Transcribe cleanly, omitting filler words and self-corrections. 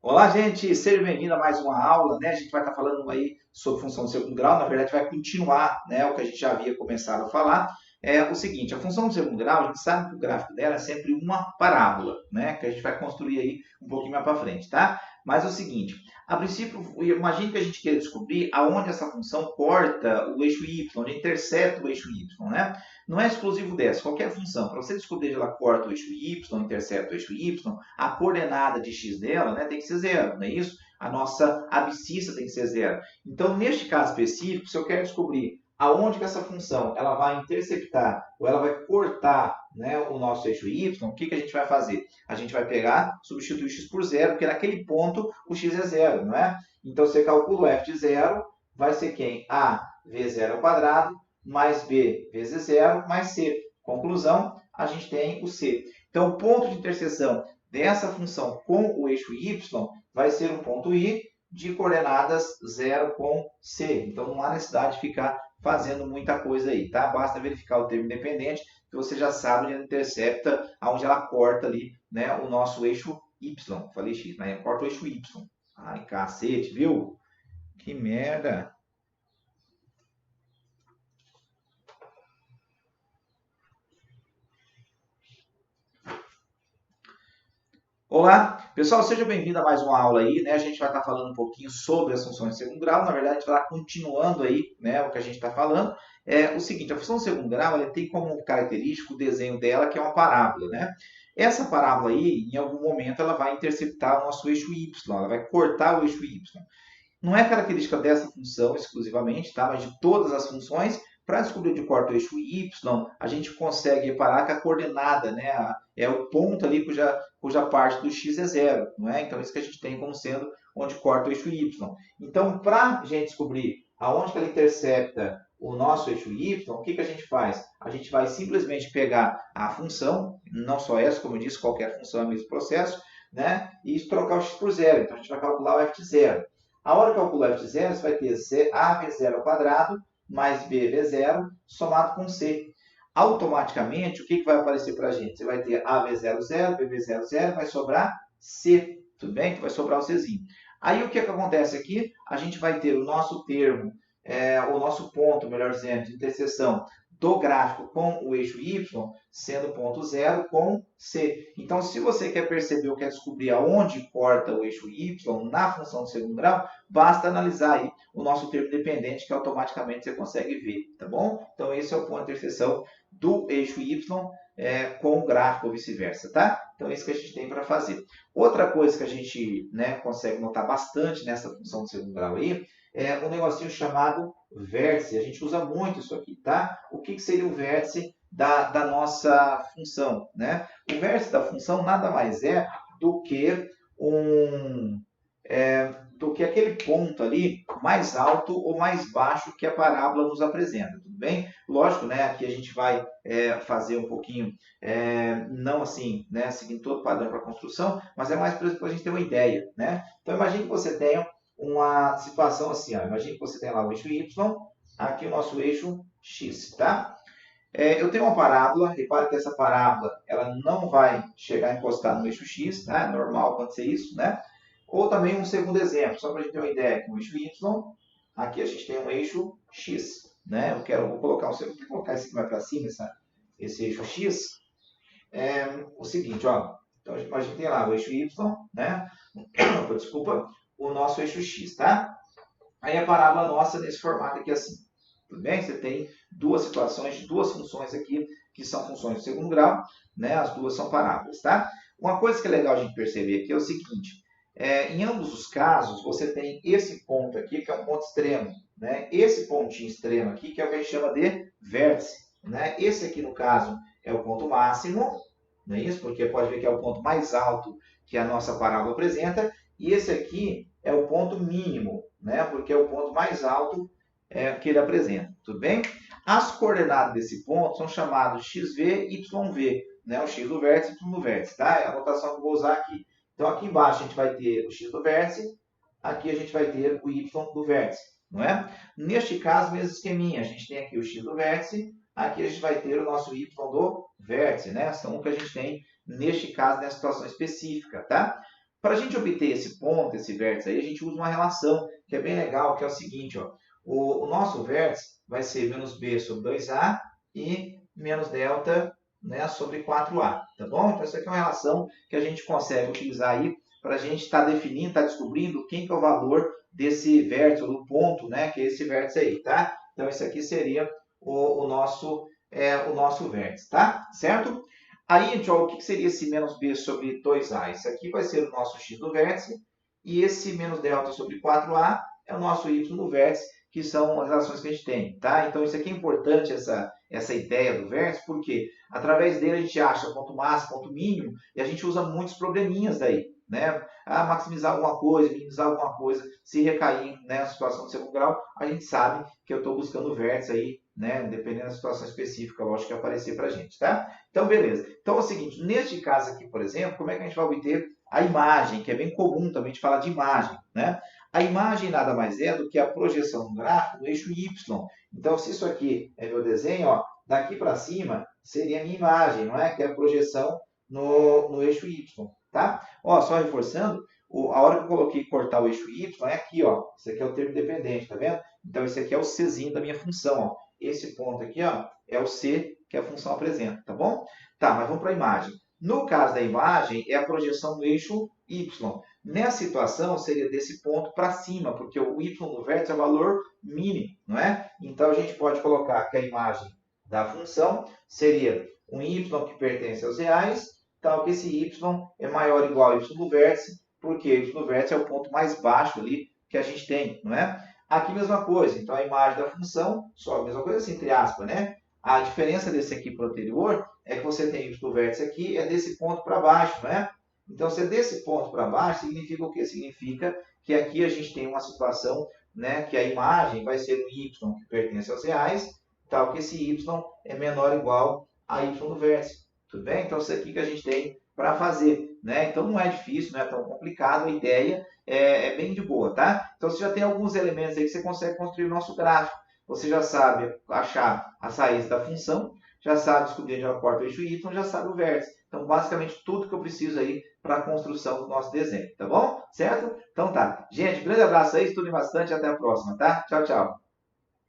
Olá, gente, seja bem-vindo a mais uma aula, né? A gente vai estar falando aí sobre função de segundo grau, na verdade vai continuar, né, o que a gente já havia começado a falar. É o seguinte, a função de segundo grau, a gente sabe que o gráfico dela é sempre uma parábola, né, que a gente vai construir aí um pouquinho mais para frente, tá? Mas é o seguinte, a princípio, imagine que a gente queira descobrir aonde essa função corta o eixo y, onde intercepta o eixo y, né? Não é exclusivo dessa, qualquer função, para você descobrir que ela corta o eixo y, intercepta o eixo y, a coordenada de x dela, né, tem que ser zero, não é isso? A nossa abscissa tem que ser zero. Então, neste caso específico, se eu quero descobrir aonde que essa função ela vai interceptar ou ela vai cortar, né, o nosso eixo y, o que a gente vai fazer? A gente vai pegar, substituir x por zero, porque naquele ponto o x é zero, não é? Então, você calcula o f de zero, vai ser quem? A vezes zero ao quadrado, mais b vezes zero, mais c. Conclusão, a gente tem o c. Então, o ponto de interseção dessa função com o eixo y vai ser um ponto I de coordenadas 0 com C. Então, não há necessidade de ficar fazendo muita coisa aí, tá? Basta verificar o termo independente, que você já sabe onde ela intercepta, onde ela corta ali, né, o nosso eixo Y. Falei X, mas corta o eixo Y. Ai, cacete, viu? Que merda. Olá, pessoal, seja bem-vindo a mais uma aula aí, né? A gente vai estar falando um pouquinho sobre as funções de segundo grau, na verdade, a gente vai estar continuando aí, né, o que a gente está falando. É o seguinte, a função de segundo grau, ela tem como característico o desenho dela, que é uma parábola, né? Essa parábola aí, em algum momento, ela vai interceptar o nosso eixo y, ela vai cortar o eixo y. Não é característica dessa função exclusivamente, tá? Mas de todas as funções. Para descobrir onde corta o eixo y, a gente consegue reparar que a coordenada, né, é o ponto ali cuja parte do x é zero, não é? Então, isso que a gente tem como sendo onde corta o eixo y. Então, para a gente descobrir aonde que ela intercepta o nosso eixo y, o que a gente faz? A gente vai simplesmente pegar a função, não só essa, como eu disse, qualquer função é o mesmo processo, né, e trocar o x por zero. Então, a gente vai calcular o f de zero. A hora que calcular f de zero, você vai ter a vezes zero ao quadrado mais b vezes zero somado com c. Automaticamente, o que vai aparecer para a gente? Você vai ter a vezes zero, zero, b vezes zero, zero, vai sobrar c. Tudo bem? Então, vai sobrar o czinho. Aí, o que acontece aqui? A gente vai ter o nosso termo, o nosso ponto, melhor dizendo, de interseção do gráfico com o eixo y, sendo ponto zero com C. Então, se você quer perceber ou quer descobrir aonde corta o eixo y na função de segundo grau, basta analisar aí o nosso termo dependente, que automaticamente você consegue ver, tá bom? Então, esse é o ponto de interseção do eixo y com o gráfico ou vice-versa, tá? Então, é isso que a gente tem para fazer. Outra coisa que a gente, né, consegue notar bastante nessa função de segundo grau aí, é um negocinho chamado vértice. A gente usa muito isso aqui, tá? O que seria o vértice da nossa função, né? O vértice da função nada mais é do que do que aquele ponto ali mais alto ou mais baixo que a parábola nos apresenta, tudo bem? Lógico, né? Aqui a gente vai fazer um pouquinho, não assim, né, seguindo todo o padrão para a construção, mas é mais para a gente ter uma ideia, né? Então, imagine que você tenha uma situação assim, ó. Imagine que você tem lá o eixo y, aqui o nosso eixo x, tá? Eu tenho uma parábola, repare que essa parábola ela não vai chegar a encostar no eixo x, né? É normal acontecer isso, né? Ou também um segundo exemplo, só para a gente ter uma ideia, que o eixo y, aqui a gente tem um eixo x, né? Vou colocar vou colocar esse aqui mais para cima, esse eixo x. O seguinte, ó. Então, a gente tem lá o eixo y, né? Desculpa, o nosso eixo x, tá? Aí a parábola nossa nesse formato aqui assim. Tudo bem? Você tem duas situações de duas funções aqui, que são funções de segundo grau, né? As duas são parábolas, tá? Uma coisa que é legal a gente perceber aqui é o seguinte, em ambos os casos, você tem esse ponto aqui, que é um ponto extremo, né? Esse pontinho extremo aqui, que é o que a gente chama de vértice, né? Esse aqui, no caso, é o ponto máximo, não é isso? Porque pode ver que é o ponto mais alto que a nossa parábola apresenta, e esse aqui é o ponto mínimo, né? Porque é o ponto mais alto que ele apresenta, tudo bem? As coordenadas desse ponto são chamadas xv e yv, né? O x do vértice e o y do vértice, tá? É a notação que eu vou usar aqui. Então, aqui embaixo a gente vai ter o x do vértice, aqui a gente vai ter o y do vértice, não é? Neste caso, mesmo esqueminha, a gente tem aqui o x do vértice, aqui a gente vai ter o nosso y do vértice, né? São o que a gente tem neste caso, nessa situação específica, tá? Para a gente obter esse ponto, esse vértice aí, a gente usa uma relação que é bem legal, que é o seguinte, ó, o nosso vértice vai ser menos b sobre 2a e menos delta, né, sobre 4a, tá bom? Então, essa aqui é uma relação que a gente consegue utilizar aí para a gente estar definindo, estar descobrindo quem que é o valor desse vértice, ou do ponto, né, que é esse vértice aí, tá? Então, esse aqui seria o nosso vértice, tá? Certo? Aí, gente, ó, o que seria esse menos b sobre 2a? Isso aqui vai ser o nosso x do vértice, e esse menos delta sobre 4a é o nosso y do vértice, que são as relações que a gente tem, tá? Então, isso aqui é importante, essa ideia do vértice, porque através dele a gente acha ponto máximo, ponto mínimo, e a gente usa muitos probleminhas daí, né? Maximizar alguma coisa, minimizar alguma coisa, se recair, né, na situação de segundo grau, a gente sabe que eu estou buscando o vértice aí, né, dependendo da situação específica, lógico, que aparecer para a gente, tá? Então, beleza. Então, é o seguinte, neste caso aqui, por exemplo, como é que a gente vai obter a imagem, que é bem comum também de falar de imagem, né? A imagem nada mais é do que a projeção do gráfico no eixo Y. Então, se isso aqui é meu desenho, ó, daqui para cima seria a minha imagem, não é? Que é a projeção no eixo Y, tá? Ó, só reforçando, a hora que eu coloquei cortar o eixo Y é aqui, ó. Isso aqui é o termo dependente, tá vendo? Então, esse aqui é o Czinho da minha função, ó. Esse ponto aqui, ó, é o C que a função apresenta, tá bom? Tá, mas vamos para a imagem. No caso da imagem, é a projeção no eixo Y. Nessa situação, seria desse ponto para cima, porque o Y do vértice é o valor mínimo, não é? Então, a gente pode colocar que a imagem da função seria um Y que pertence aos reais, tal que esse Y é maior ou igual a Y do vértice, porque Y do vértice é o ponto mais baixo ali que a gente tem, não é? Aqui, mesma coisa. Então, a imagem da função, só a mesma coisa assim, entre aspas, né? A diferença desse aqui para o anterior é que você tem Y do vértice aqui, é desse ponto para baixo, não é? Então, se é desse ponto para baixo, significa o quê? Significa que aqui a gente tem uma situação, né, que a imagem vai ser o Y que pertence aos reais, tal que esse Y é menor ou igual a Y do vértice. Tudo bem? Então, isso aqui que a gente tem para fazer, né? Então, não é difícil, não é tão complicado, a ideia é bem de boa, tá? Então, você já tem alguns elementos aí que você consegue construir o nosso gráfico. Você já sabe achar as raízes da função, já sabe descobrir onde ela corta o eixo Y, já sabe o vértice. Então, basicamente, tudo que eu preciso aí para a construção do nosso desenho, tá bom? Certo? Então tá. Gente, grande abraço aí, estudem bastante, até a próxima, tá? Tchau, tchau.